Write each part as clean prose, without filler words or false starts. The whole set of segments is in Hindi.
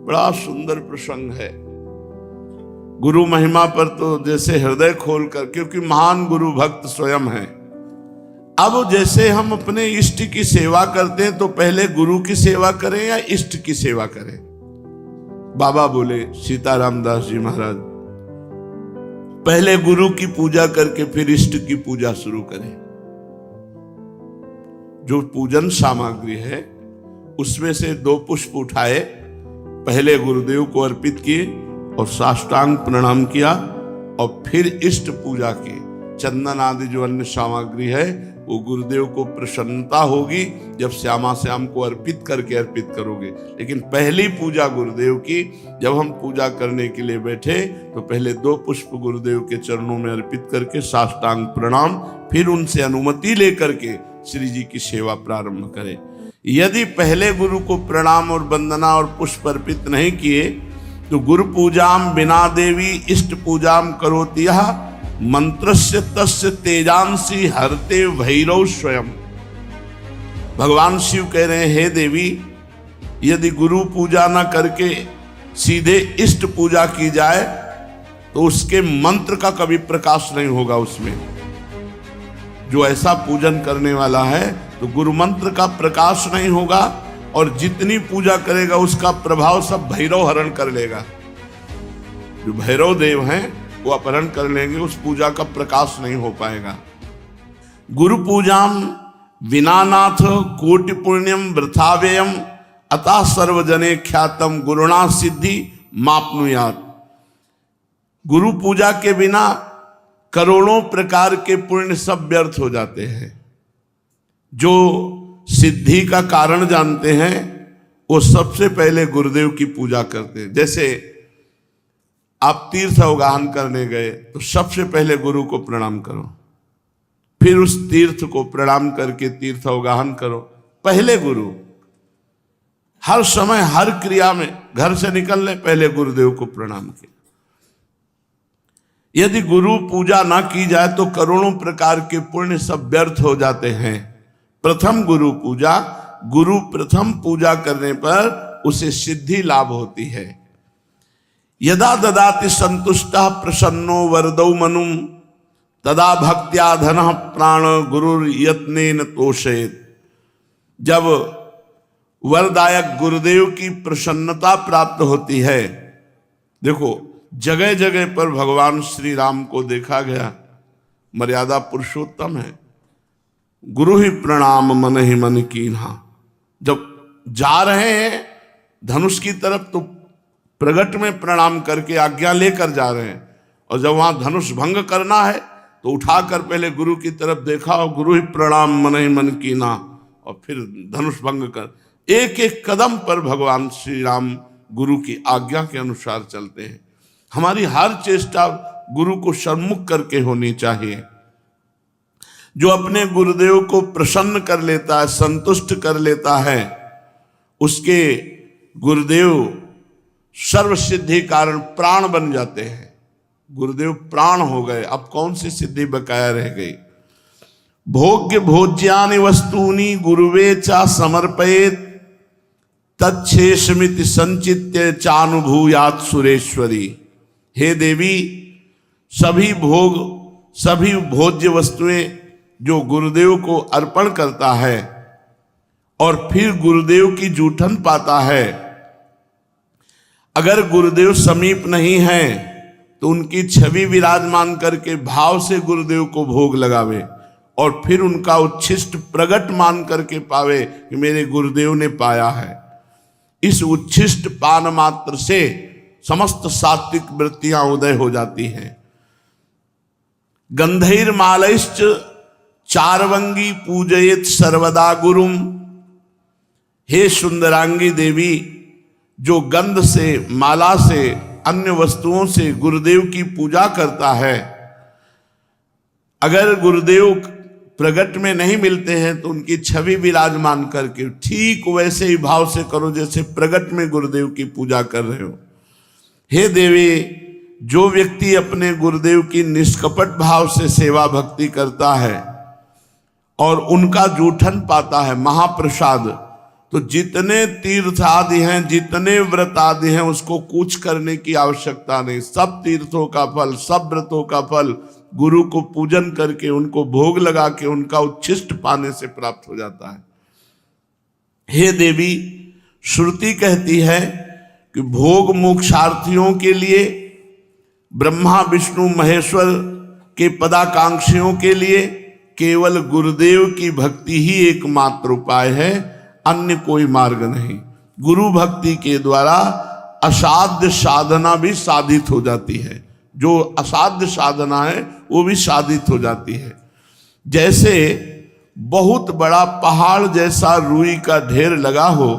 बड़ा सुंदर प्रसंग है। गुरु महिमा पर तो जैसे हृदय खोलकर, क्योंकि महान गुरु भक्त स्वयं है। अब जैसे हम अपने इष्ट की सेवा करते हैं तो पहले गुरु की सेवा करें या इष्ट की सेवा करें? बाबा बोले, सीताराम दास जी महाराज, पहले गुरु की पूजा करके फिर इष्ट की पूजा शुरू करें। जो पूजन सामग्री है उसमें से 2 पुष्प उठाए, पहले गुरुदेव को अर्पित किए और साष्टांग प्रणाम किया और फिर इष्ट पूजा की। चंदन आदि जो अन्य सामग्री है वो गुरुदेव को प्रसन्नता होगी जब श्यामा श्याम को अर्पित करोगे। लेकिन पहली पूजा गुरुदेव की, जब हम पूजा करने के लिए बैठे तो पहले 2 पुष्प गुरुदेव के चरणों में अर्पित करके साष्टांग प्रणाम, फिर उनसे अनुमति लेकर के श्री जी की सेवा प्रारंभ करें। यदि पहले गुरु को प्रणाम और वंदना और पुष्प अर्पित नहीं किए तो गुरु पूजाम बिना देवी इष्ट पूजाम करोति यः मंत्रस्य तस्य तेजांसी हरते भैरव स्वयं। भगवान शिव कह रहे हैं, हे देवी, यदि गुरु पूजा न करके सीधे इष्ट पूजा की जाए तो उसके मंत्र का कभी प्रकाश नहीं होगा। उसमें जो ऐसा पूजन करने वाला है तो गुरु मंत्र का प्रकाश नहीं होगा और जितनी पूजा करेगा उसका प्रभाव सब भैरव हरण कर लेगा। जो भैरव देव हैं वो अपहरण कर लेंगे, उस पूजा का प्रकाश नहीं हो पाएगा। गुरु पूजाम विनानाथ कोटि पुण्यम वृथा व्ययम अतः सर्वजने ख्यातम गुरुणा सिद्धि मापनुयात। गुरु पूजा के बिना करोड़ों प्रकार के पुण्य सब व्यर्थ हो जाते हैं। जो सिद्धि का कारण जानते हैं वो सबसे पहले गुरुदेव की पूजा करते हैं। जैसे आप तीर्थ अवगाहन करने गए तो सबसे पहले गुरु को प्रणाम करो, फिर उस तीर्थ को प्रणाम करके तीर्थ अवगाहन करो। पहले गुरु, हर समय हर क्रिया में, घर से निकलने पहले गुरुदेव को प्रणाम किया। यदि गुरु पूजा ना की जाए तो करोड़ों प्रकार के पुण्य सब व्यर्थ हो जाते हैं। प्रथम गुरु पूजा, गुरु प्रथम पूजा करने पर उसे सिद्धि लाभ होती है। यदा ददाति संतुष्टः प्रसन्नो वरदौ मनुम तदा भक्त्या धनः प्राण गुरुर यत्नेन तोषेत। जब वरदायक गुरुदेव की प्रसन्नता प्राप्त होती है, देखो जगह जगह पर भगवान श्री राम को देखा गया, मर्यादा पुरुषोत्तम है। गुरु ही प्रणाम मन ही मन कीन्हा। जब जा रहे हैं धनुष की तरफ तो प्रगट में प्रणाम करके आज्ञा लेकर जा रहे हैं, और जब वहां धनुष भंग करना है तो उठाकर पहले गुरु की तरफ देखा और गुरु ही प्रणाम मन ही मन कीना, और फिर धनुष भंग कर। एक एक कदम पर भगवान श्री राम गुरु की आज्ञा के अनुसार चलते हैं। हमारी हर चेष्टा गुरु को सम्मुख करके होनी चाहिए। जो अपने गुरुदेव को प्रसन्न कर लेता है, संतुष्ट कर लेता है, उसके गुरुदेव सर्व सिद्धि कारण प्राण बन जाते हैं। गुरुदेव प्राण हो गए, अब कौन सी सिद्धि बकाया रह गई। भोग्य भोज्यानि वस्तूनि गुरुवे चा समर्पयेत तच्छेषमिति संचित्य चानुभूयात सुरेश्वरी। हे देवी, सभी भोग, सभी भोज्य वस्तुएं जो गुरुदेव को अर्पण करता है और फिर गुरुदेव की जूठन पाता है, अगर गुरुदेव समीप नहीं है तो उनकी छवि विराजमान करके भाव से गुरुदेव को भोग लगावे और फिर उनका उच्छिष्ट प्रगट मान करके पावे कि मेरे गुरुदेव ने पाया है। इस उच्छिष्ट पान मात्र से समस्त सात्विक वृत्तियां उदय हो जाती हैं। गंधैर्मालैश्च चारवंगी पूजयेत सर्वदा गुरुम। हे सुंदरांगी देवी, जो गंध से, माला से, अन्य वस्तुओं से गुरुदेव की पूजा करता है, अगर गुरुदेव प्रगट में नहीं मिलते हैं तो उनकी छवि विराजमान करके ठीक वैसे ही भाव से करो जैसे प्रगट में गुरुदेव की पूजा कर रहे हो। हे देवी, जो व्यक्ति अपने गुरुदेव की निष्कपट भाव से सेवा भक्ति करता है और उनका जूठन पाता है, महाप्रसाद, तो जितने तीर्थ आदि हैं, जितने व्रत आदि हैं, उसको कुछ करने की आवश्यकता नहीं। सब तीर्थों का फल, सब व्रतों का फल गुरु को पूजन करके, उनको भोग लगा के, उनका उच्छिष्ट पाने से प्राप्त हो जाता है। हे देवी, श्रुति कहती है कि भोग मोक्षार्थियों के लिए, ब्रह्मा विष्णु महेश्वर के पदाकांक्षियों के लिए केवल गुरुदेव की भक्ति ही एकमात्र उपाय है, अन्य कोई मार्ग नहीं। गुरु भक्ति के द्वारा असाध्य साधना भी साधित हो जाती है। जो असाध्य साधना है वो भी साधित हो जाती है। जैसे बहुत बड़ा पहाड़ जैसा रुई का ढेर लगा हो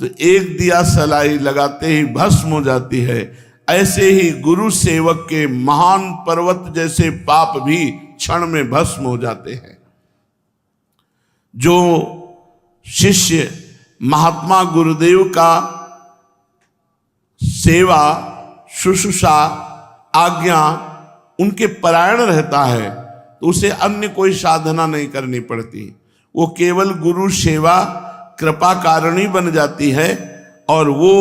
तो एक दिया सलाई लगाते ही भस्म हो जाती है, ऐसे ही गुरु सेवक के महान पर्वत जैसे पाप भी क्षण में भस्म हो जाते हैं। जो शिष्य महात्मा गुरुदेव का सेवा, शुश्रूषा, आज्ञा उनके परायण रहता है तो उसे अन्य कोई साधना नहीं करनी पड़ती। वो केवल गुरु सेवा कृपा कारिणी बन जाती है और वो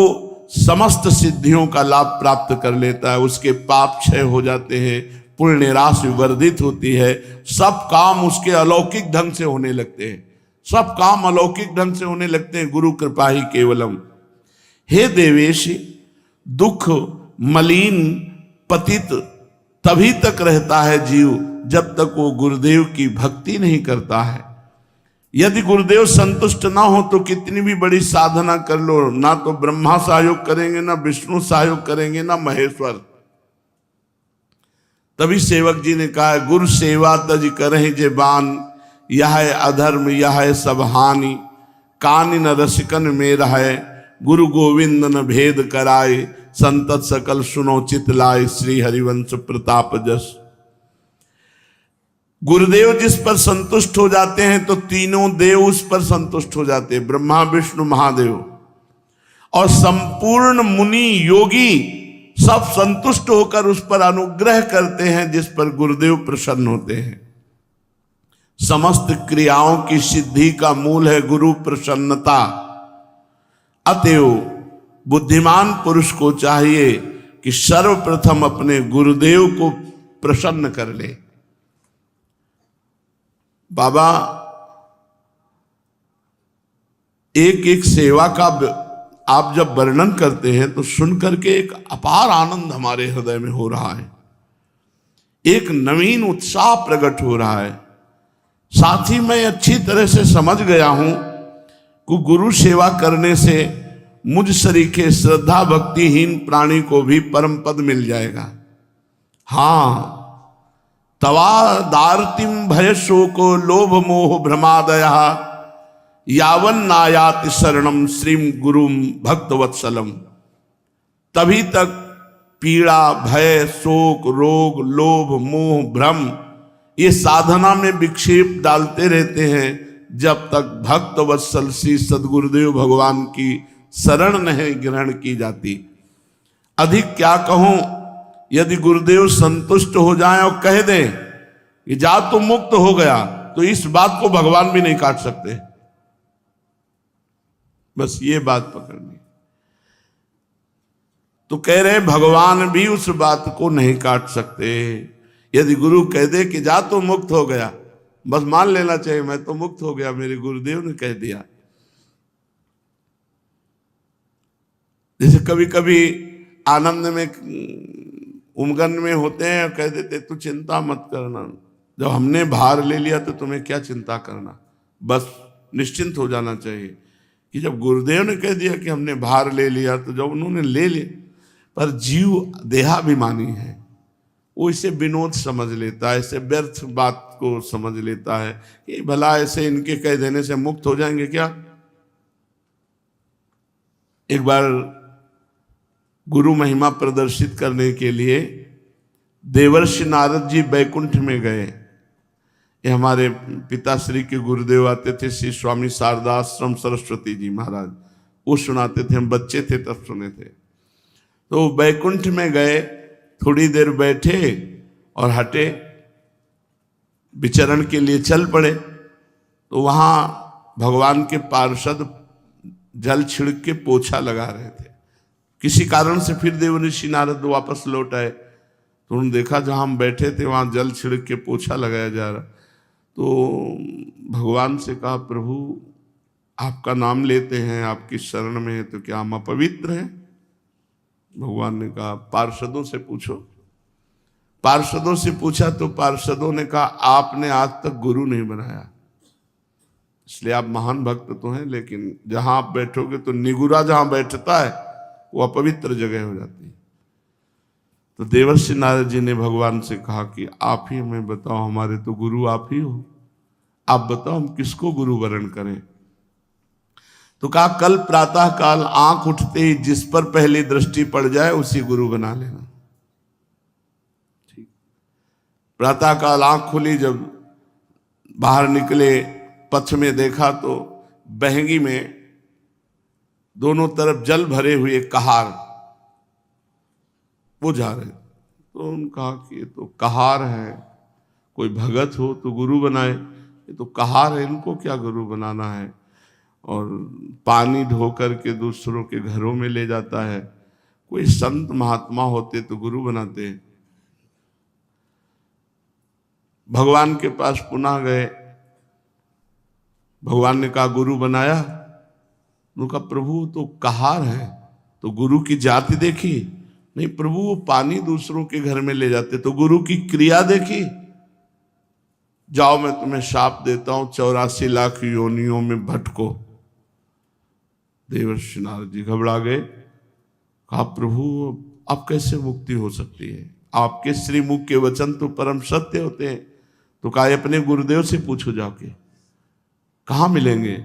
समस्त सिद्धियों का लाभ प्राप्त कर लेता है। उसके पाप क्षय हो जाते हैं, पुण्य राशि वर्धित होती है, सब काम उसके अलौकिक ढंग से होने लगते हैं। सब काम अलौकिक ढंग से होने लगते हैं, गुरु कृपा ही केवलम। हे देवेश, दुख मलिन पतित तभी तक रहता है जीव जब तक वो गुरुदेव की भक्ति नहीं करता है। यदि गुरुदेव संतुष्ट ना हो तो कितनी भी बड़ी साधना कर लो, ना तो ब्रह्मा सहयोग करेंगे, ना विष्णु सहयोग करेंगे, ना महेश्वर। तभी सेवक जी ने कहा, गुरु सेवा तज करहि जे बान, यह है अधर्म यह है सब हानि, कानि न रसिकन में रहे, गुरु गोविंद न भेद कराए, संतत सकल सुनो चित लाए, श्री हरिवंश प्रताप जस। गुरुदेव जिस पर संतुष्ट हो जाते हैं तो तीनों देव उस पर संतुष्ट हो जाते हैं, ब्रह्मा विष्णु महादेव, और संपूर्ण मुनि योगी सब संतुष्ट होकर उस पर अनुग्रह करते हैं जिस पर गुरुदेव प्रसन्न होते हैं। समस्त क्रियाओं की सिद्धि का मूल है गुरु प्रसन्नता। अतएव बुद्धिमान पुरुष को चाहिए कि सर्वप्रथम अपने गुरुदेव को प्रसन्न कर ले। बाबा एक एक सेवा का आप जब वर्णन करते हैं तो सुन करके एक अपार आनंद हमारे हृदय में हो रहा है, एक नवीन उत्साह प्रकट हो रहा है। साथ ही मैं अच्छी तरह से समझ गया हूं कि गुरु सेवा करने से मुझ सरीखे श्रद्धा भक्तिहीन प्राणी को भी परम पद मिल जाएगा। हाँ, तवा दारतिम भय शोको लोभ मोह भ्रमादया, यावन नायाति शरणम श्रीम गुरुम भक्तवत्सलम। तभी तक पीड़ा, भय, शोक, रोग, लोभ, मोह, भ्रम ये साधना में विक्षेप डालते रहते हैं जब तक भक्त वत्सल श्री सदगुरुदेव भगवान की शरण नहीं ग्रहण की जाती। अधिक क्या कहूं, यदि गुरुदेव संतुष्ट हो जाएं और कह दें कि जा तो मुक्त हो गया, तो इस बात को भगवान भी नहीं काट सकते। बस ये बात पकड़नी। तो कह रहे भगवान भी उस बात को नहीं काट सकते। यदि गुरु कह दे कि जा तो मुक्त हो गया, बस मान लेना चाहिए मैं तो मुक्त हो गया, मेरे गुरुदेव ने कह दिया। जैसे कभी कभी आनंद में उमगन में होते हैं और कह देते तू चिंता मत करना, जब हमने भार ले लिया तो तुम्हें क्या चिंता करना, बस निश्चिंत हो जाना चाहिए। कि जब गुरुदेव ने कह दिया कि हमने भार ले लिया तो जब उन्होंने ले लिया, पर जीव देहाभिमानी है, वो इसे विनोद समझ लेता है, इसे व्यर्थ बात को समझ लेता है कि भला ऐसे इनके कह देने से मुक्त हो जाएंगे क्या। एक बार गुरु महिमा प्रदर्शित करने के लिए देवर्षि नारद जी बैकुंठ में गए। ये हमारे पिताश्री के गुरुदेव आते थे, श्री स्वामी शारदाश्रम सरस्वती जी महाराज, वो सुनाते थे, हम बच्चे थे तब सुने थे। तो बैकुंठ में गए, थोड़ी देर बैठे और हटे, विचरण के लिए चल पड़े। तो वहाँ भगवान के पार्षद जल छिड़क के पोछा लगा रहे थे। किसी कारण से फिर देवर्षि नारद वापस लौट आए, तो उन्होंने देखा जहां हम बैठे थे वहां जल छिड़क के पोछा लगाया जा रहा। तो भगवान से कहा, प्रभु आपका नाम लेते हैं, आपकी शरण में है, तो क्या हम अपवित्र हैं? भगवान ने कहा, पार्षदों से पूछो। पार्षदों से पूछा तो पार्षदों ने कहा, आपने आज तक गुरु नहीं बनाया, इसलिए आप महान भक्त तो हैं, लेकिन जहां आप बैठोगे तो निगुरा जहां बैठता है वो अपवित्र जगह हो जाती है। तो देवर्षि नारद जी ने भगवान से कहा कि आप ही हमें बताओ, हमारे तो गुरु आप ही हो, आप बताओ हम किसको गुरु वरण करें। तो कहा, कल प्रातः काल आंख उठते ही जिस पर पहली दृष्टि पड़ जाए उसी गुरु बना लेना। ठीक, प्रातः काल आंख खुली, जब बाहर निकले, पथ में देखा तो बहंगी में दोनों तरफ जल भरे हुए कहार वो जा रहे। तो उन्होंने कहा कि ये तो कहार है, कोई भगत हो तो गुरु बनाए, ये तो कहार है, इनको क्या गुरु बनाना है। और पानी ढो करके दूसरों के घरों में ले जाता है, कोई संत महात्मा होते तो गुरु बनाते। भगवान के पास पुनः गए, भगवान ने कहा, गुरु बनाया? उनका, प्रभु तो कहार है, तो गुरु की जाति देखी? नहीं प्रभु, वो पानी दूसरों के घर में ले जाते। तो गुरु की क्रिया देखी? जाओ मैं तुम्हें शाप देता हूं, 84 लाख योनियों में भटको। देवर्षि नारद जी घबरा गए, कहा, प्रभु अब कैसे मुक्ति हो सकती है? आपके श्रीमुख के वचन तो परम सत्य होते हैं। तो कहा, अपने गुरुदेव से पूछो जाके, कहाँ मिलेंगे?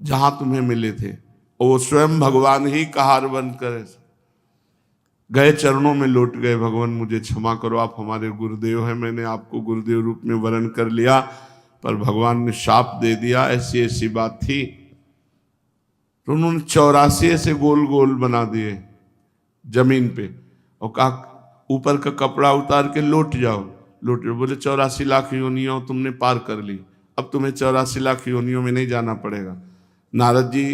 जहां तुम्हें मिले थे। और वो स्वयं भगवान ही कहार बन कर गए, चरणों में लौट गए, भगवान मुझे क्षमा करो, आप हमारे गुरुदेव हैं, मैंने आपको गुरुदेव रूप में वरण कर लिया, पर भगवान ने शाप दे दिया, ऐसी ऐसी बात थी। तो उन्होंने 84 से गोल गोल बना दिए जमीन पे, और कहा, ऊपर का कपड़ा उतार के लौट जाओ। लौट जाओ, बोले 84 लाख योनियों तुमने पार कर ली, अब तुम्हें 84 लाख योनियों में नहीं जाना पड़ेगा। नारद जी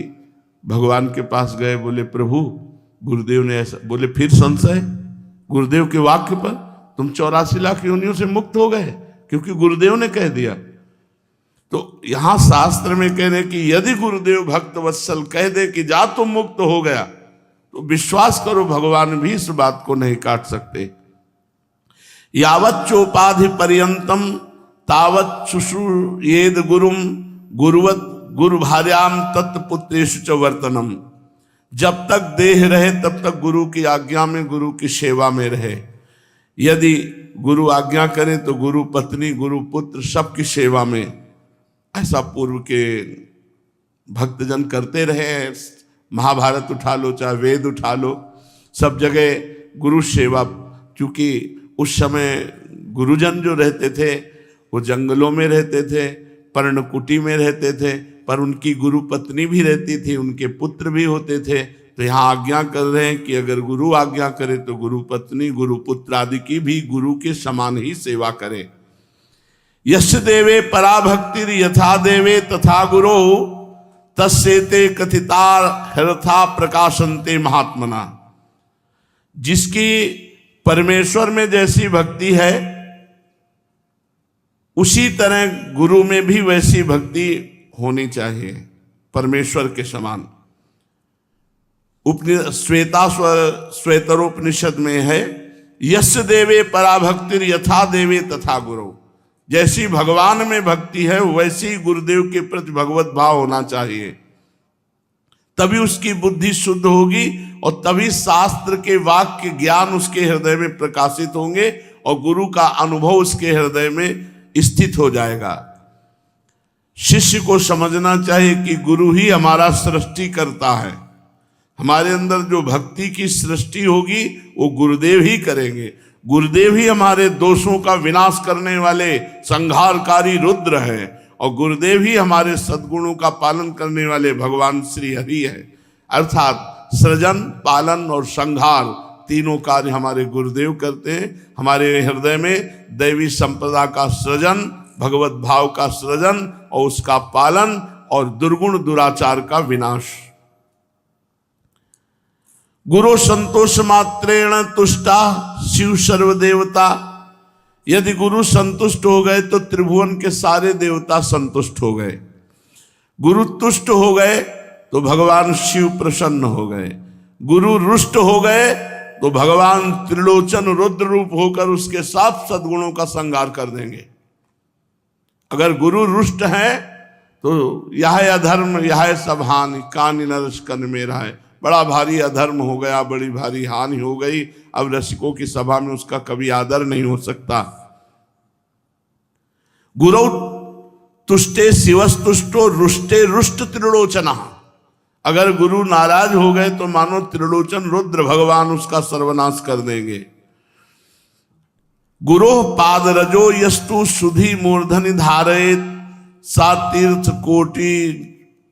भगवान के पास गए, बोले, प्रभु गुरुदेव ने ऐसा बोले, फिर संशय गुरुदेव के वाक्य पर? तुम 84 लाख योनियों से मुक्त हो गए क्योंकि गुरुदेव ने कह दिया। तो यहां शास्त्र में कह रहे कि यदि गुरुदेव भक्त वत्सल कह दे कि जा तुम मुक्त हो गया, तो विश्वास करो भगवान भी इस बात को नहीं काट सकते। यावत् चोपाधि पर्यंतम तावत् शुश्रूयेद गुरुम गुरुवत गुरु भार्याम तत्पुत्रेषु च वर्तनम। जब तक देह रहे तब तक गुरु की आज्ञा में, गुरु की सेवा में रहे। यदि गुरु आज्ञा करे तो गुरु पत्नी, गुरु पुत्र सबकी सेवा में। ऐसा पूर्व के भक्तजन करते रहे। महाभारत उठा लो, चाहे वेद उठा लो, सब जगह गुरु सेवा। क्योंकि उस समय गुरुजन जो रहते थे वो जंगलों में रहते थे, पर्णकुटी में रहते थे, पर उनकी गुरु पत्नी भी रहती थी, उनके पुत्र भी होते थे। तो यहाँ आज्ञा कर रहे हैं कि अगर गुरु आज्ञा करे तो गुरु पत्नी, गुरु पुत्र आदि की भी गुरु के समान ही सेवा करे। यस्य देवे पराभक्तिर यथा देवे तथा गुरो तस्सेते कथितार हरथा प्रकाशन्ते महात्मना। जिसकी परमेश्वर में जैसी भक्ति है उसी तरह गुरु में भी वैसी भक्ति होनी चाहिए, परमेश्वर के समान। श्वेतरोपनिषद में है, यस्य देवे पराभक्तिर यथा देवे तथा गुरु। जैसी भगवान में भक्ति है वैसी गुरुदेव के प्रति भगवत भाव होना चाहिए, तभी उसकी बुद्धि शुद्ध होगी और तभी शास्त्र के वाक्य ज्ञान उसके हृदय में प्रकाशित होंगे और गुरु का अनुभव उसके हृदय में स्थित हो जाएगा। शिष्य को समझना चाहिए कि गुरु ही हमारा सृष्टि करता है। हमारे अंदर जो भक्ति की सृष्टि होगी वो गुरुदेव ही करेंगे। गुरुदेव ही हमारे दोषों का विनाश करने वाले संहारकारी रुद्र है और गुरुदेव ही हमारे सद्गुणों का पालन करने वाले भगवान श्री हरि है। अर्थात सृजन, पालन और संहार तीनों कार्य हमारे गुरुदेव करते हैं। हमारे हृदय में दैवी संपदा का सृजन, भगवत भाव का सृजन और उसका पालन और दुर्गुण दुराचार का विनाश, गुरु संतोष मात्रेण तुष्टा शिव सर्वदेवता। यदि गुरु संतुष्ट हो गए तो त्रिभुवन के सारे देवता संतुष्ट हो गए। गुरु तुष्ट हो गए तो भगवान शिव प्रसन्न हो गए। गुरु रुष्ट हो गए तो भगवान त्रिलोचन रुद्र रूप होकर उसके साथ सद्गुणों का संहार कर देंगे। अगर गुरु रुष्ट है तो यह अधर्म यह सब हानि कानि नरस कन मेरा है। बड़ा भारी अधर्म हो गया, बड़ी भारी हानि हो गई। अब रसिकों की सभा में उसका कभी आदर नहीं हो सकता। गुरु तुष्टे शिवस्तुष्टो रुष्टे रुष्ट त्रिलोचना। अगर गुरु नाराज हो गए तो मानो त्रिलोचन रुद्र भगवान उसका सर्वनाश कर देंगे। गुरु पाद रजो यस्तु सुधि मूर्धनि धारयेत सा तीर्थ कोटि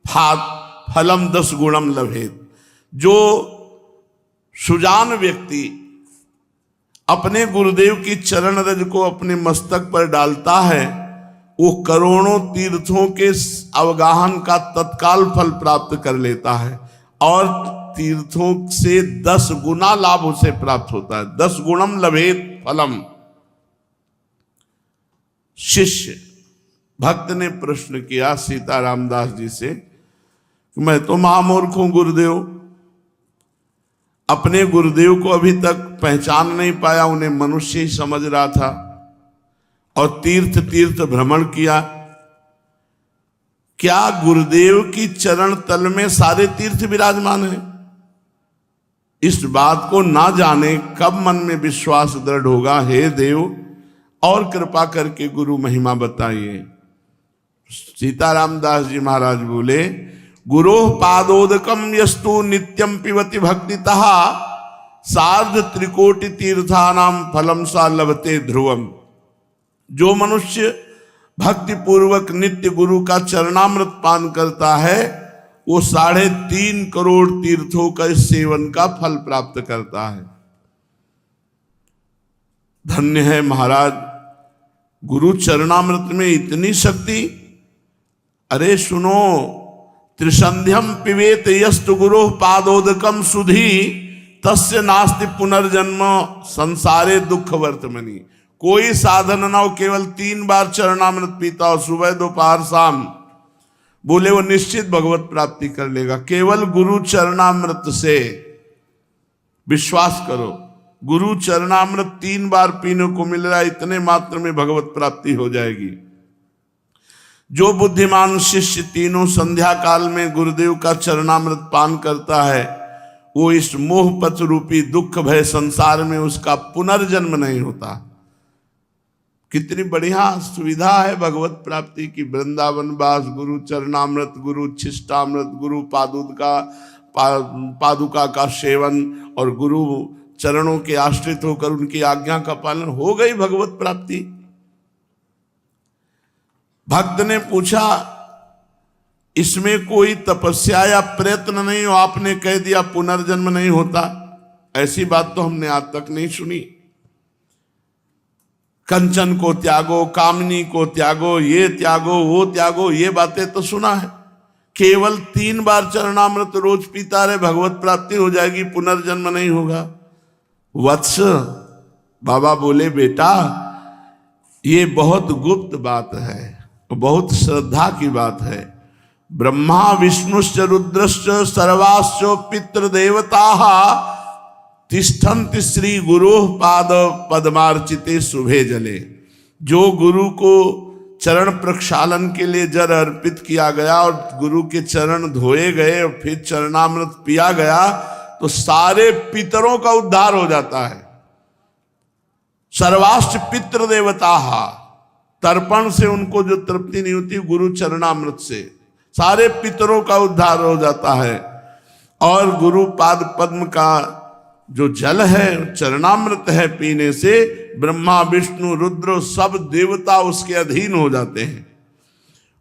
फलम 10 गुणम लभेत। जो सुजान व्यक्ति अपने गुरुदेव की चरण रज को अपने मस्तक पर डालता है वो करोड़ों तीर्थों के अवगाहन का तत्काल फल प्राप्त कर लेता है और तीर्थों से 10 गुना लाभ उसे प्राप्त होता है। 10 गुणम लभेत फलम। शिष्य भक्त ने प्रश्न किया सीता रामदास जी से, मैं तो महामूर्ख हूं गुरुदेव, अपने गुरुदेव को अभी तक पहचान नहीं पाया, उन्हें मनुष्य ही समझ रहा था और तीर्थ तीर्थ भ्रमण किया। क्या गुरुदेव की चरण तल में सारे तीर्थ विराजमान हैं? इस बात को ना जाने कब मन में विश्वास दृढ़ होगा। हे देव और कृपा करके गुरु महिमा बताइए। सीताराम दास जी महाराज बोले, गुरो पादोदकम यस्तु नित्यम पिबति भक्तितः सार्ध त्रिकोटि तीर्थानाम फलम सा लभते ध्रुवम। जो मनुष्य भक्ति पूर्वक नित्य गुरु का चरणामृत पान करता है वो 3.5 करोड़ तीर्थों का सेवन का फल प्राप्त करता है। धन्य है महाराज, गुरु चरणामृत में इतनी शक्ति। अरे सुनो, त्रिसंध्यम पिबेत यस्तु गुरु पादोदकम सुधी तस्य नास्ति पुनर्जन्म संसारे दुख वर्तमनि। कोई साधन ना हो, केवल 3 बार चरणामृत पीता हो, सुबह दोपहर शाम, बोले वो निश्चित भगवत प्राप्ति कर लेगा। केवल गुरु चरणामृत से विश्वास करो, गुरु चरणामृत 3 बार पीने को मिल रहा है, इतने मात्र में भगवत प्राप्ति हो जाएगी। जो बुद्धिमान शिष्य तीनों संध्या काल में गुरुदेव का चरणामृत पान करता है वो इस मोहपथ रूपी दुख भय संसार में उसका पुनर्जन्म नहीं होता। कितनी बढ़िया सुविधा है भगवत प्राप्ति की। वृंदावन वास, गुरु चरणामृत, गुरु छिष्टामृत, गुरु पादुका का सेवन और गुरु चरणों के आश्रित होकर उनकी आज्ञा का पालन, हो गई भगवत प्राप्ति। भक्त ने पूछा, इसमें कोई तपस्या या प्रयत्न नहीं हो, आपने कह दिया पुनर्जन्म नहीं होता। ऐसी बात तो हमने आज तक नहीं सुनी। कंचन को त्यागो, कामनी को त्यागो, ये त्यागो वो त्यागो, ये बातें तो सुना है। केवल 3 बार चरणामृत रोज पीता रहे, भगवत प्राप्ति हो जाएगी, पुनर्जन्म नहीं होगा। वत्स, बाबा बोले, बेटा ये बहुत गुप्त बात है, बहुत श्रद्धा की बात है। ब्रह्मा विष्णुश्च रुद्रश्च सर्वाश्च पितृदेवता तिष्ठन्ति श्री गुरु पाद पद्मार्चिते शुभे जले। जो गुरु को चरण प्रक्षालन के लिए जल अर्पित किया गया और गुरु के चरण धोए गए और फिर चरणामृत पिया गया तो सारे पितरों का उद्धार हो जाता है। सर्वाश्च पितृदेवता, तर्पण से उनको जो तृप्ति नहीं होती, गुरु चरणामृत से सारे पितरों का उद्धार हो जाता है। और गुरु पाद पद्म का जो जल है, चरणामृत है, पीने से ब्रह्मा विष्णु रुद्र सब देवता उसके अधीन हो जाते हैं।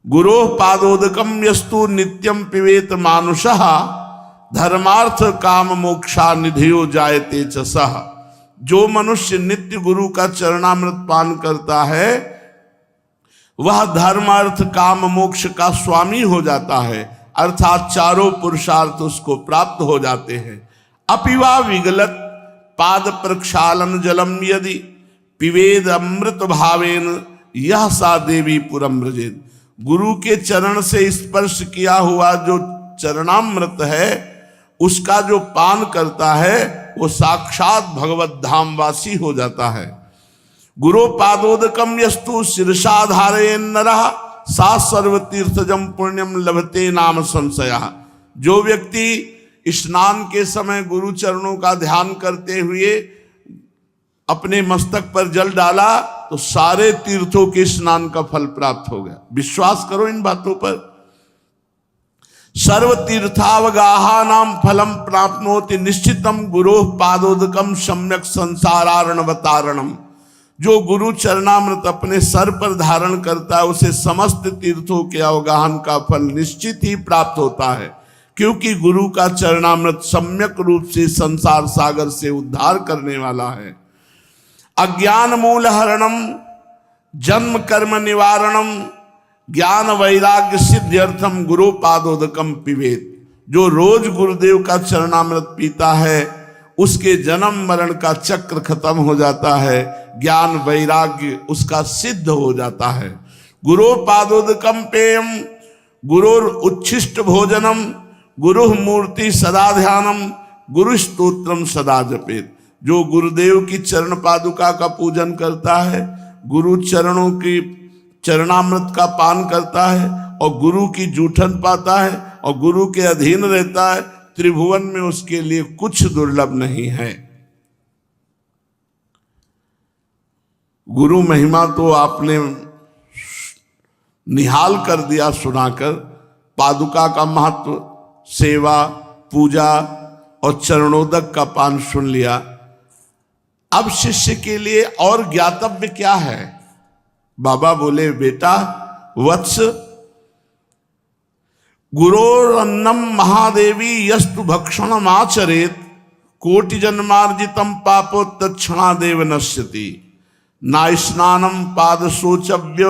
गुरु पादोदकम यस्तु नित्यम पिबेत मानुषः धर्मार्थ काम मोक्षा निधियो जायते च सः। जो मनुष्य नित्य गुरु का चरणामृत पान करता है वह धर्म अर्थ काम मोक्ष का स्वामी हो जाता है, अर्थात चारों पुरुषार्थ उसको प्राप्त हो जाते हैं। अपिवा विगलत पाद प्रक्षालन जलम यदि पिवेद अमृत भावेन यह सा देवी पुरम व्रजेत। गुरु के चरण से स्पर्श किया हुआ जो चरणामृत है उसका जो पान करता है वो साक्षात भगवत धामवासी हो जाता है। गुरु पादोदकम यस्तु शीर्षा धारयेन नरः सा सर्वतीर्थजम पुण्यम लभते नाम संशयः। जो व्यक्ति स्नान के समय गुरु चरणों का ध्यान करते हुए अपने मस्तक पर जल डाला तो सारे तीर्थों के स्नान का फल प्राप्त हो गया। विश्वास करो इन बातों पर। सर्व तीर्थावगाहा नाम फलम प्राप्नोति निश्चितम गुरु पादोदकम सम्यक संसारारणवतारणम। जो गुरु चरणामृत अपने सर पर धारण करता है उसे समस्त तीर्थों के अवगाहन का फल निश्चित ही प्राप्त होता है, क्योंकि गुरु का चरणामृत सम्यक रूप से संसार सागर से उद्धार करने वाला है। अज्ञान मूल हरणम जन्म कर्म निवारणम ज्ञान वैराग्य सिद्ध्यर्थम गुरु पादोदकम पिबेत। जो रोज गुरुदेव का चरणामृत पीता है उसके जन्म मरण का चक्र खत्म हो जाता है, ज्ञान वैराग्य उसका सिद्ध हो जाता है। गुरु पादोदकम पेयम गुरुर उच्छिष्ट भोजनम गुरु मूर्ति सदा ध्यानम गुरु स्तोत्रम सदा जपेत। जो गुरुदेव की चरण पादुका का पूजन करता है, गुरु चरणों की चरणामृत का पान करता है और गुरु की जूठन पाता है और गुरु के अधीन रहता है, त्रिभुवन में उसके लिए कुछ दुर्लभ नहीं है। गुरु महिमा तो आपने निहाल कर दिया सुनाकर। पादुका का महत्व, सेवा, पूजा और चरणोदक का पान सुन लिया। अब शिष्य के लिए और ज्ञातव्य क्या है? बाबा बोले, बेटा वत्स गुरोरन्नम महादेवी यस्तु भक्षणम आचरेत कोटि जन्मार्जितम पापो तत्क्षणादेव नश्यति। ना स्नानम पाद शोचव्य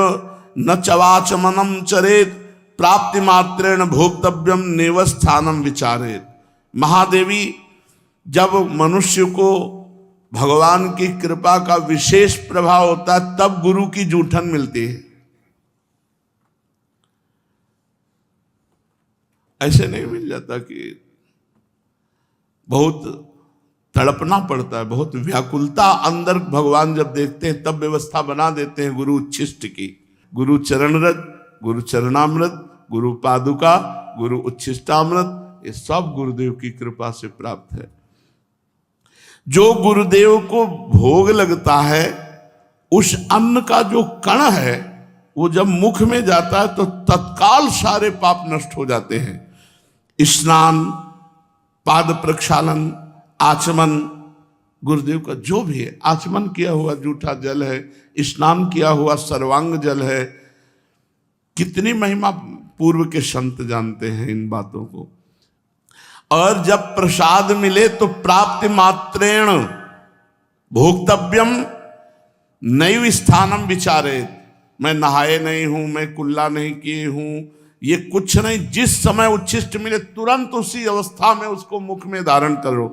न चवाचमनम चरेत प्राप्ति मात्रेण भोक्तव्यम नेवस्थानम विचारेत। महादेवी, जब मनुष्य को भगवान की कृपा का विशेष प्रभाव होता है तब गुरु की जूठन मिलती है। ऐसे नहीं मिल जाता कि बहुत तड़पना पड़ता है, बहुत व्याकुलता अंदर भगवान जब देखते हैं तब व्यवस्था बना देते हैं गुरु उच्छिष्ट की। गुरु चरणरज, गुरु चरणामृत, गुरु पादुका, गुरु उच्छिष्टामृत, ये सब गुरुदेव की कृपा से प्राप्त है। जो गुरुदेव को भोग लगता है उस अन्न का जो कण है वो जब मुख में जाता है तो तत्काल सारे पाप नष्ट हो जाते हैं। स्नान, पाद प्रक्षालन, आचमन, गुरुदेव का जो भी है, आचमन किया हुआ जूठा जल है, स्नान किया हुआ सर्वांग जल है। कितनी महिमा पूर्व के संत जानते हैं इन बातों को। और जब प्रसाद मिले तो प्राप्ति मात्रेण भोक्तव्यम नैव स्थानम विचारे। मैं नहाए नहीं हूं, मैं कुल्ला नहीं किए हूं, ये कुछ नहीं। जिस समय उच्छिष्ट मिले तुरंत उसी अवस्था में उसको मुख में धारण करो।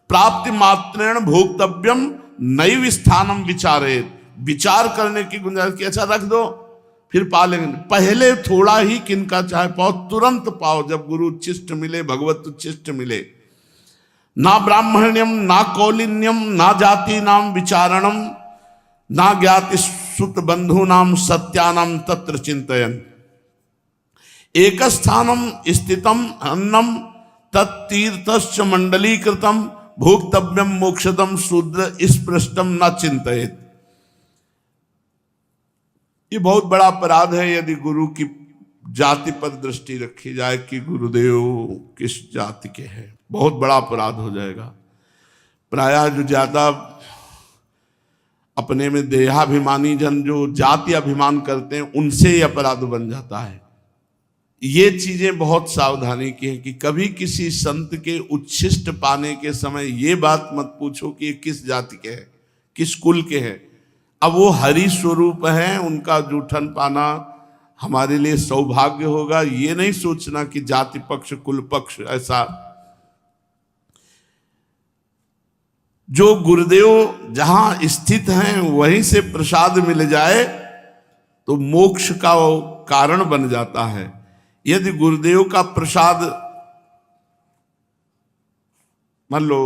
प्राप्ति मात्रेण भोक्तव्यम नैव स्थानम विचारे। विचार करने की गुंजाइश की, अच्छा रख दो फिर पा लेंगे, पहले थोड़ा ही किनका चाहे पाओ, तुरंत पाओ जब गुरु उच्छिष्ट मिले, भगवत उच्छिष्ट मिले। ना ब्राह्मण्यम ना कौलिन्यम ना जाति नाम विचारणम ना ज्ञाति सुत बंधु नाम सत्यानाम तत्र चिंतयन। एक स्थानम स्थितम अन्नम तत्तीर्थश्च मंडलीकृतम भोक्तव्यम मोक्षदम शूद्र स्पृष्टम न चिंतयेत। ये बहुत बड़ा अपराध है यदि गुरु की जाति पर दृष्टि रखी जाए कि गुरुदेव किस जाति के हैं। बहुत बड़ा अपराध हो जाएगा। प्रायः जो ज्यादा अपने में देहाभिमानी जन जो जाति अभिमान करते हैं उनसे ही अपराध बन जाता है। ये चीजें बहुत सावधानी की है कि कभी किसी संत के उच्छिष्ट पाने के समय ये बात मत पूछो कि ये किस जाति के हैं, किस कुल के हैं। अब वो हरि स्वरूप हैं, उनका जूठन पाना हमारे लिए सौभाग्य होगा। ये नहीं सोचना कि जाति पक्ष कुल पक्ष ऐसा। जो गुरुदेव जहां स्थित हैं वहीं से प्रसाद मिल जाए तो मोक्ष का वो कारण बन जाता है। यदि गुरुदेव का प्रसाद, मान लो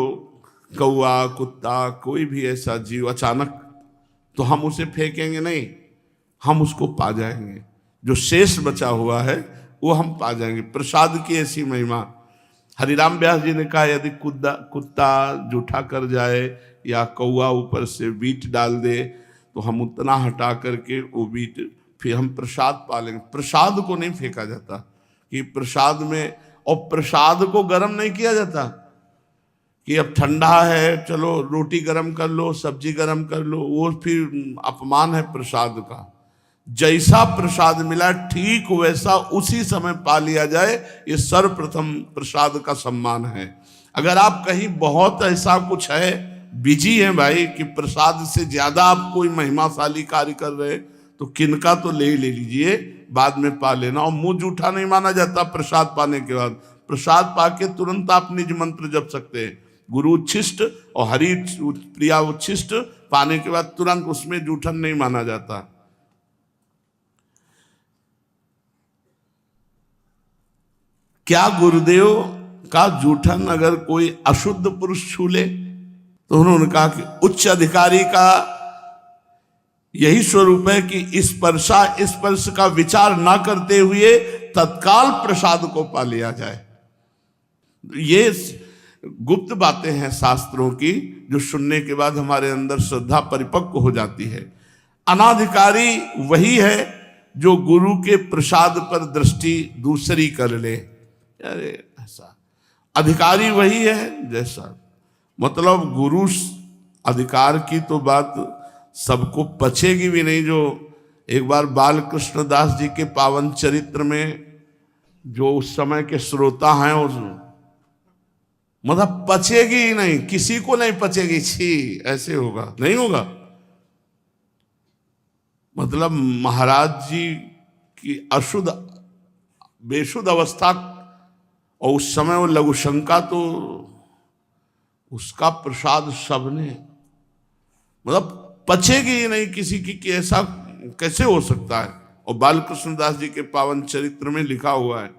कौआ, कुत्ता, कोई भी ऐसा जीव अचानक, तो हम उसे फेंकेंगे नहीं, हम उसको पा जाएंगे। जो शेष बचा हुआ है वो हम पा जाएंगे। प्रसाद की ऐसी महिमा। हरिराम व्यास जी ने कहा यदि कुत्ता जूठा कर जाए या कौआ ऊपर से बीट डाल दे तो हम उतना हटा करके वो बीट फिर हम प्रसाद पा लेंगे। प्रसाद को नहीं फेंका जाता कि प्रसाद में, और प्रसाद को गर्म नहीं किया जाता कि अब ठंडा है चलो रोटी गर्म कर लो, सब्जी गर्म कर लो, वो फिर अपमान है प्रसाद का। जैसा प्रसाद मिला ठीक वैसा उसी समय पा लिया जाए, ये सर्वप्रथम प्रसाद का सम्मान है। अगर आप कहीं बहुत ऐसा कुछ है, बिजी है भाई, कि प्रसाद से ज्यादा आप कोई महिमाशाली कार्य कर रहे तो किनका तो ले लीजिए, बाद में पा लेना। और मुंह जूठा नहीं माना जाता प्रसाद पाने के बाद। प्रसाद पाके तुरंत आप निज मंत्र जप सकते हैं, गुरु उच्छिष्ट और हरि प्रिया उच्छिष्ट पाने के बाद तुरंत उसमें जूठन नहीं माना जाता। क्या गुरुदेव का जूठन अगर कोई अशुद्ध पुरुष छू ले? तो उन्होंने कहा कि उच्च अधिकारी का यही स्वरूप है कि स्पर्श का विचार ना करते हुए तत्काल प्रसाद को पा लिया जाए। ये गुप्त बातें हैं शास्त्रों की, जो सुनने के बाद हमारे अंदर श्रद्धा परिपक्व हो जाती है। अनाधिकारी वही है जो गुरु के प्रसाद पर दृष्टि दूसरी कर ले। अरे ऐसा अधिकारी वही है जैसा, मतलब गुरु अधिकार की तो बात सबको पचेगी भी नहीं। जो एक बार बाल कृष्ण दास जी के पावन चरित्र में जो उस समय के श्रोता हैं, उस मतलब पचेगी ही नहीं, किसी को नहीं पचेगी। छी, ऐसे होगा नहीं होगा। मतलब महाराज जी की अशुद्ध बेशुद्ध अवस्था, और उस समय वो लघुशंका, तो उसका प्रसाद सबने, मतलब पचेगी ही नहीं किसी की कि ऐसा कैसे हो सकता है। और बालकृष्ण दास जी के पावन चरित्र में लिखा हुआ है,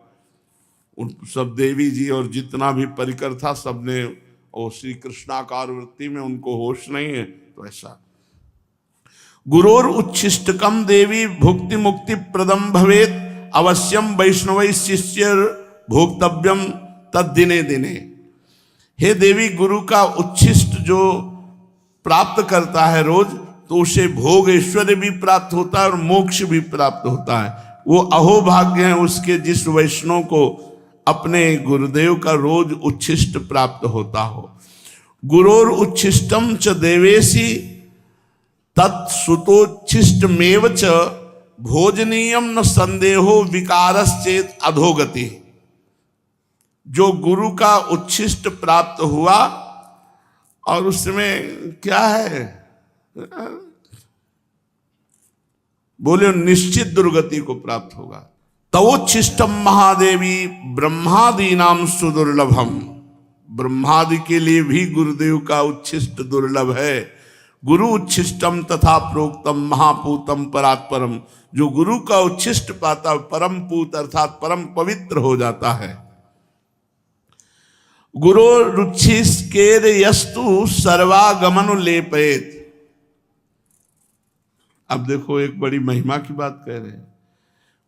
उन सब देवी जी और जितना भी परिकर था सबने, और श्री कृष्णाकार वृत्ति में उनको होश नहीं है। तो ऐसा गुरोर उच्छिष्टकम देवी भुक्ति मुक्ति प्रदम भवेत अवश्यम वैष्णव शिष्य भोक्तव्यम तद दिने दिने। हे देवी, गुरु का उच्छिष्ट जो प्राप्त करता है रोज, तो उसे भोग ऐश्वर्य भी प्राप्त होता है और मोक्ष भी प्राप्त होता है। वो अहोभाग्य है उसके जिस वैष्णव को अपने गुरुदेव का रोज उच्छिष्ट प्राप्त होता हो। गुरोर उच्छिष्टम च देवेशी तत्सुतोच्छिष्टमेव च भोजनीयम न संदेहो विकारश्चेत अधोगति। जो गुरु का उच्छिष्ट प्राप्त हुआ और उसमें क्या है, बोले निश्चित दुर्गति को प्राप्त होगा। तवोच्छिष्टम महादेवी ब्रह्मादीनाम सुदुर्लभम। ब्रह्मादि के लिए भी गुरुदेव का उच्छिष्ट दुर्लभ है। गुरु उच्छिष्टम तथा प्रोक्तम महापूतम परात्परम। जो गुरु का उच्छिष्ट पाता परम पूत अर्थात परम पवित्र हो जाता है। गुरु रुच्छिष्केर यस्तु सर्वागमन लेपेत। अब देखो एक बड़ी महिमा की बात कह रहे हैं।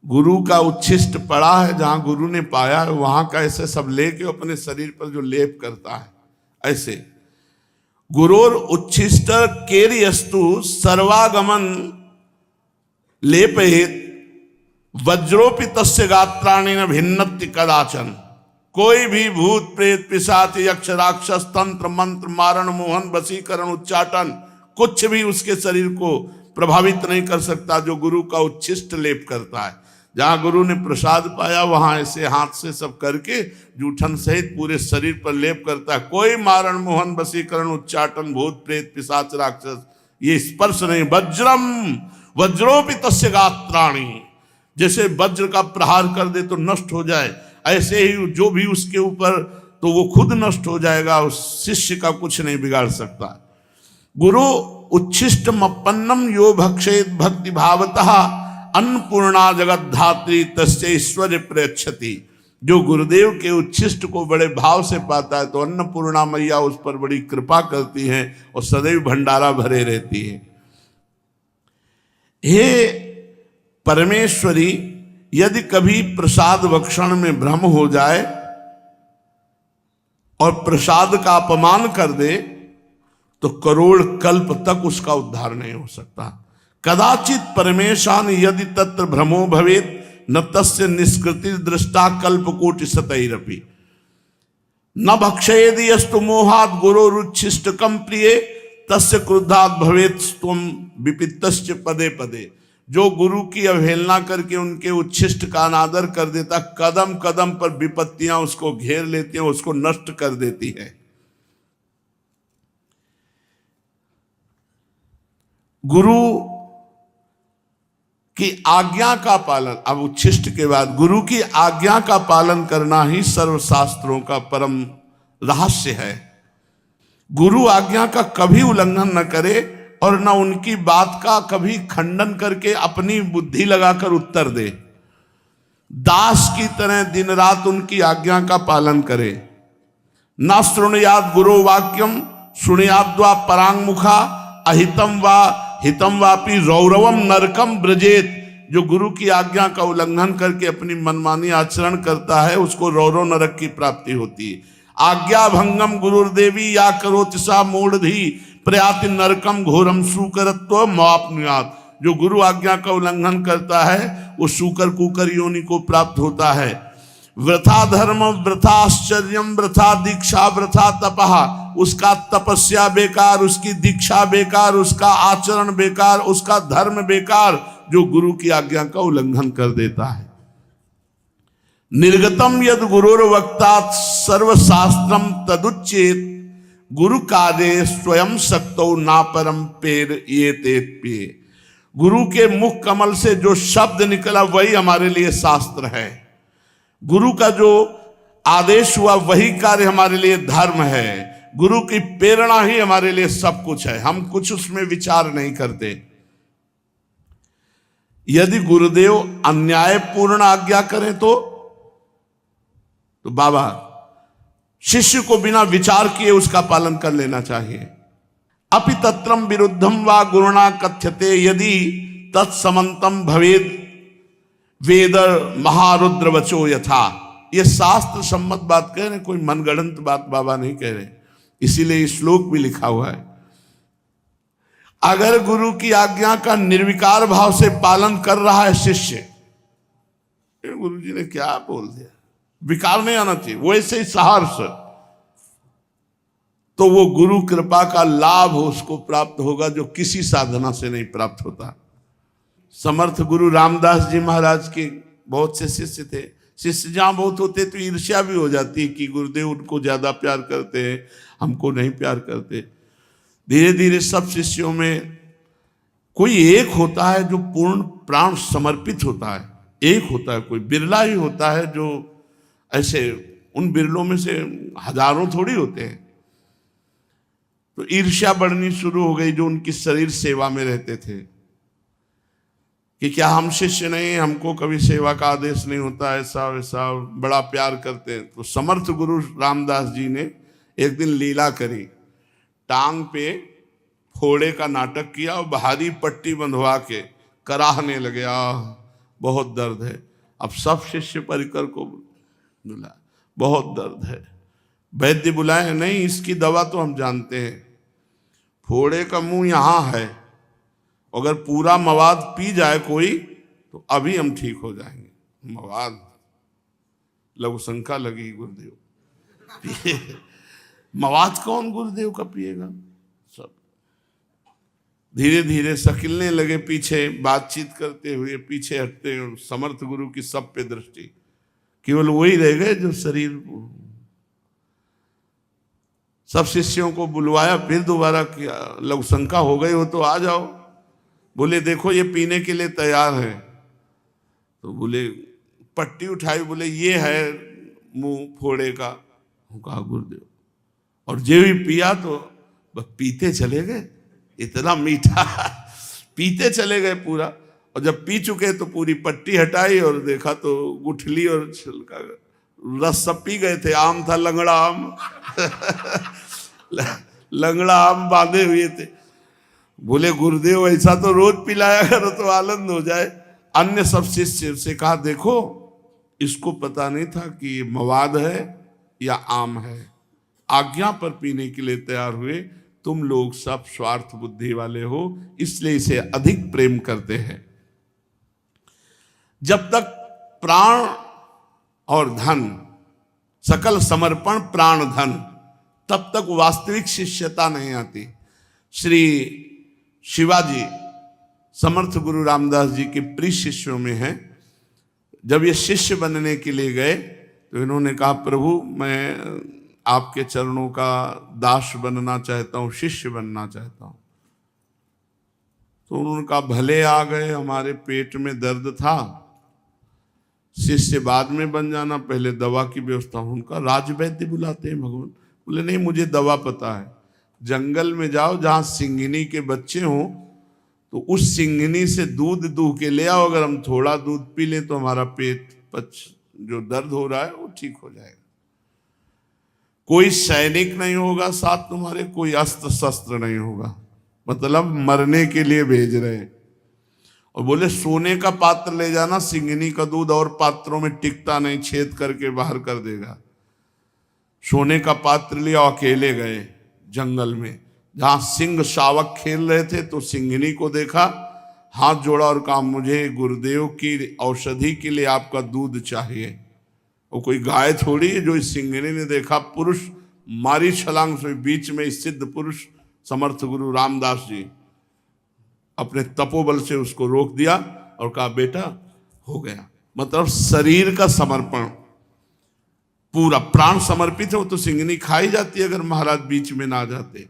गुरु का उच्छिष्ट पड़ा है, जहां गुरु ने पाया है वहां का ऐसे सब लेके अपने शरीर पर जो लेप करता है, ऐसे गुरोर उच्छिष्ट केर्यस्तु सर्वागमन लेपेत वज्रोपि तस्य गात्राणि न भिन्नति कदाचन। कोई भी भूत प्रेत पिशाच यक्ष राक्षस तंत्र मंत्र मारण मोहन वशीकरण उच्चाटन कुछ भी उसके शरीर को प्रभावित नहीं कर सकता जो गुरु का उच्छिष्ट लेप करता है। जहां गुरु ने प्रसाद पाया वहां ऐसे हाथ से सब करके जूठन सहित पूरे शरीर पर लेप करता है। कोई मारण मोहन वशीकरण उच्चाटन भूत प्रेत पिशाच राक्षस ये स्पर्श नहीं। वज्रम वज्रोपि तस्य गात्राणि। जैसे वज्र का प्रहार कर दे तो नष्ट हो जाए, ऐसे ही जो भी उसके ऊपर तो वो खुद नष्ट हो जाएगा, उस शिष्य का कुछ नहीं बिगाड़ सकता। गुरु उच्छिष्टमपन्नम यो भक्षेत भक्ति भावतः अन्नपूर्णा जगत धात्री तस्य ऐश्वर्य प्रयच्छति। जो गुरुदेव के उच्छिष्ट को बड़े भाव से पाता है तो अन्नपूर्णा मैया उस पर बड़ी कृपा करती हैं और सदैव भंडारा भरे रहती है। हे परमेश्वरी, यदि कभी प्रसाद भक्षण में भ्रम हो जाए और प्रसाद का अपमान कर दे तो करोड़ कल्प तक उसका उद्धार नहीं हो सकता। कदाचित परमेशान यदि तत्र भ्रमो भवेत न तस्य निष्कृति दृष्टा कल्प कोटि सतैरपि न भक्षयेदि यस्तु मोहात् गुरोरुच्छिष्टकम प्रिय तस्य क्रुद्धात् भवेत् त्वं विपित्तश्च पदे पदे। जो गुरु की अवहेलना करके उनके उच्छिष्ट का अनादर कर देता, कदम कदम पर विपत्तियां उसको घेर लेती हैं, उसको नष्ट कर देती है। गुरु की आज्ञा का पालन, अब उच्छिष्ट के बाद गुरु की आज्ञा का पालन करना ही सर्वशास्त्रों का परम रहस्य है। गुरु आज्ञा का कभी उल्लंघन न करे और न उनकी बात का कभी खंडन करके अपनी बुद्धि लगाकर उत्तर दे। दास की तरह दिन रात उनकी आज्ञा का पालन करे। न शृणुयाद गुरो वाक्यम शृणुयाद्वा परांगमुखा अहितम वा हितम वापी रौरवम नरकम ब्रजेत। जो गुरु की आज्ञा का उल्लंघन करके अपनी मनमानी आचरण करता है उसको रौरव नरक की प्राप्ति होती है। आज्ञा भंगम गुरुर्देवी या करोति सा मूढ़धि प्रयाति नरकम घोरम सुकरत्व मापनुयात। जो गुरु आज्ञा का उल्लंघन करता है वो सूकर कुकर योनि को प्राप्त होता है। वृथा धर्म वृथा आश्चर्यम वृथा दीक्षा वृथा तपहा। उसका तपस्या बेकार, उसकी दीक्षा बेकार, उसका आचरण बेकार, उसका धर्म बेकार, जो गुरु की आज्ञा का उल्लंघन कर देता है। निर्गतम यद गुरुर्वक्तात् सर्वशास्त्रम तदुच्चेत गुरु कार्ये स्वयं शक्तो ना परम पेर ये पे। गुरु के मुख कमल से जो शब्द निकला वही हमारे लिए शास्त्र है। गुरु का जो आदेश हुआ वही कार्य हमारे लिए धर्म है। गुरु की प्रेरणा ही हमारे लिए सब कुछ है, हम कुछ उसमें विचार नहीं करते। यदि गुरुदेव अन्यायपूर्ण आज्ञा करें तो बाबा शिष्य को बिना विचार किए उसका पालन कर लेना चाहिए। अपि तत्रम विरुद्धम वा गुरुणा कथ्यते यदि तत्समंतम भवेद वेद महारुद्र वचो यथा। ये शास्त्र सम्मत बात कह रहे, कोई मनगढ़ंत बात बाबा नहीं कह रहे, इसीलिए श्लोक भी लिखा हुआ है। अगर गुरु की आज्ञा का निर्विकार भाव से पालन कर रहा है शिष्य, गुरु जी ने क्या बोल दिया, विकार नहीं आना चाहिए, वैसे ही सहर्ष, तो वो गुरु कृपा का लाभ उसको प्राप्त होगा जो किसी साधना से नहीं प्राप्त होता। समर्थ गुरु रामदास जी महाराज के बहुत से शिष्य थे। शिष्य जहां बहुत होते तो ईर्ष्या भी हो जाती है कि गुरुदेव उनको ज्यादा प्यार करते हैं, हमको नहीं प्यार करते। धीरे धीरे सब शिष्यों में कोई एक होता है जो पूर्ण प्राण समर्पित होता है, एक होता है, कोई बिरला ही होता है जो ऐसे, उन बिरलों में से हजारों थोड़ी होते हैं। तो ईर्ष्या बढ़नी शुरू हो गई जो उनकी शरीर सेवा में रहते थे कि क्या हम शिष्य नहीं, हमको कभी सेवा का आदेश नहीं होता, ऐसा वैसा, बड़ा प्यार करते हैं। तो समर्थ गुरु रामदास जी ने एक दिन लीला करी, टांग पे फोड़े का नाटक किया और भारी पट्टी बंधवा के कराहने लगे, बहुत दर्द है। अब सब शिष्य परिकर को बुलाया, बहुत दर्द है। वैद्य बुलाए, नहीं इसकी दवा तो हम जानते हैं, फोड़े का मुंह यहाँ है, अगर पूरा मवाद पी जाए कोई तो अभी हम ठीक हो जाएंगे। मवाद, लघु शंका लगी गुरुदेव मवाद कौन गुरुदेव का पिएगा। सब धीरे धीरे सकिलने लगे, पीछे बातचीत करते हुए पीछे हटते। समर्थ गुरु की सब पे दृष्टि, केवल वही रह गए जो शरीर। सब शिष्यों को बुलवाया, फिर दोबारा किया, लघु शंका हो गई हो तो आ जाओ। बोले देखो ये पीने के लिए तैयार है। तो बोले पट्टी उठाई, बोले ये है मुंह फोड़े का, कहा गुरुदेव, और जे भी पिया तो बस पीते चले गए, इतना मीठा पीते चले गए पूरा। और जब पी चुके तो पूरी पट्टी हटाई और देखा तो गुठली और छिलका रस सब पी गए थे। आम था लंगड़ा आम लंगड़ा आम बांधे हुए थे। बोले गुरुदेव ऐसा तो रोज पिलाया करो तो आनंद हो जाए। अन्य सब शिष्य से कहा देखो इसको पता नहीं था कि मवाद है या आम है, आज्ञा पर पीने के लिए तैयार हुए। तुम लोग सब स्वार्थ बुद्धि वाले हो, इसलिए इसे अधिक प्रेम करते हैं। जब तक प्राण और धन, सकल समर्पण प्राण धन, तब तक वास्तविक शिष्यता नहीं आती। श्री शिवाजी समर्थ गुरु रामदास जी के प्रिय शिष्यों में है। जब ये शिष्य बनने के लिए गए तो इन्होंने कहा प्रभु मैं आपके चरणों का दास बनना चाहता हूं, शिष्य बनना चाहता हूं। तो उन्होंने कहा भले आ गए, हमारे पेट में दर्द था, शिष्य बाद में बन जाना, पहले दवा की व्यवस्था। उनका राजवैद्य बुलाते हैं भगवान। बोले नहीं मुझे दवा पता है, जंगल में जाओ जहां सिंघनी के बच्चे हों तो उस सिंघनी से दूध दूह के ले आओ, अगर हम थोड़ा दूध पी लें तो हमारा पेट जो दर्द हो रहा है वो ठीक हो जाएगा। कोई सैनिक नहीं होगा साथ तुम्हारे, कोई अस्त्र शस्त्र नहीं होगा, मतलब मरने के लिए भेज रहे हैं। और बोले सोने का पात्र ले जाना, सिंघनी का दूध और पात्रों में टिकता नहीं, छेद करके बाहर कर देगा। सोने का पात्र लिया, अकेले गए जंगल में जहां सिंह शावक खेल रहे थे। तो सिंघनी को देखा, हाथ जोड़ा और कहा मुझे गुरुदेव की औषधि के लिए आपका दूध चाहिए। वो कोई गाय थोड़ी है। जो इस सिंघनी ने देखा पुरुष मारी छलांग से, बीच में सिद्ध पुरुष समर्थ गुरु रामदास जी अपने तपोबल से उसको रोक दिया और कहा बेटा हो गया। मतलब शरीर का समर्पण, पूरा प्राण समर्पित है। वो तो सिंघनी खाई जाती अगर महाराज बीच में ना जाते।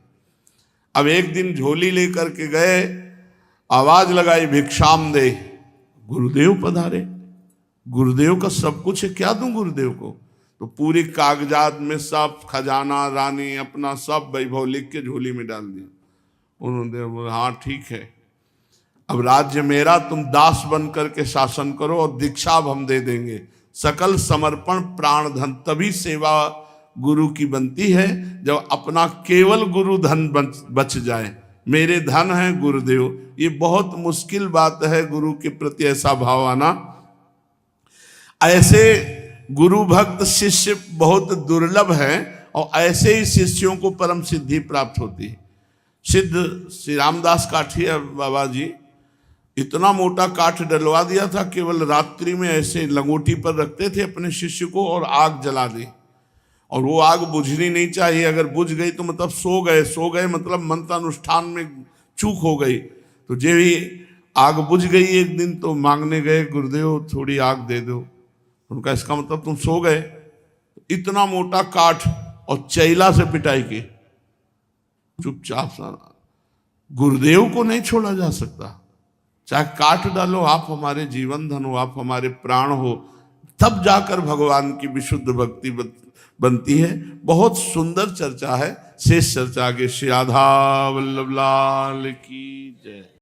अब एक दिन झोली लेकर के गए, आवाज लगाई भिक्षाम दे, गुरुदेव पधारे। गुरुदेव का सब कुछ है, क्या दूं गुरुदेव को? तो पूरी कागजात में सब खजाना रानी अपना सब वैभव लिख के झोली में डाल दिया। उन्होंने बोला हाँ ठीक है, अब राज्य मेरा, तुम दास बन करके शासन करो और दीक्षा अब हम दे देंगे। सकल समर्पण प्राण धन, तभी सेवा गुरु की बनती है जब अपना केवल गुरु धन बच जाए। मेरे धन है गुरुदेव, ये बहुत मुश्किल बात है गुरु के प्रति ऐसा भाव आना। ऐसे गुरु भक्त शिष्य बहुत दुर्लभ हैं और ऐसे ही शिष्यों को परम सिद्धि प्राप्त होती है। सिद्ध श्री रामदास काठिया बाबा जी इतना मोटा काठ डलवा दिया था, केवल रात्रि में ऐसे लंगोटी पर रखते थे अपने शिष्य को और आग जला दी। और वो आग बुझनी नहीं चाहिए, अगर बुझ गई तो मतलब सो गए मतलब मंत्रानुष्ठान में चूक हो गई। तो जे भी आग बुझ गई एक दिन तो मांगने गए गुरुदेव थोड़ी आग दे दो। उनका इसका मतलब तुम सो गए। इतना मोटा काठ और चैला से पिटाई की, चुपचाप सा। गुरुदेव को नहीं छोड़ा जा सकता, चाहे काट डालो, आप हमारे जीवन धन हो, आप हमारे प्राण हो, तब जाकर भगवान की विशुद्ध भक्ति बनती है। बहुत सुंदर चर्चा है, शेष चर्चा आगे। श्री राधा वल्लभ लाल की जय।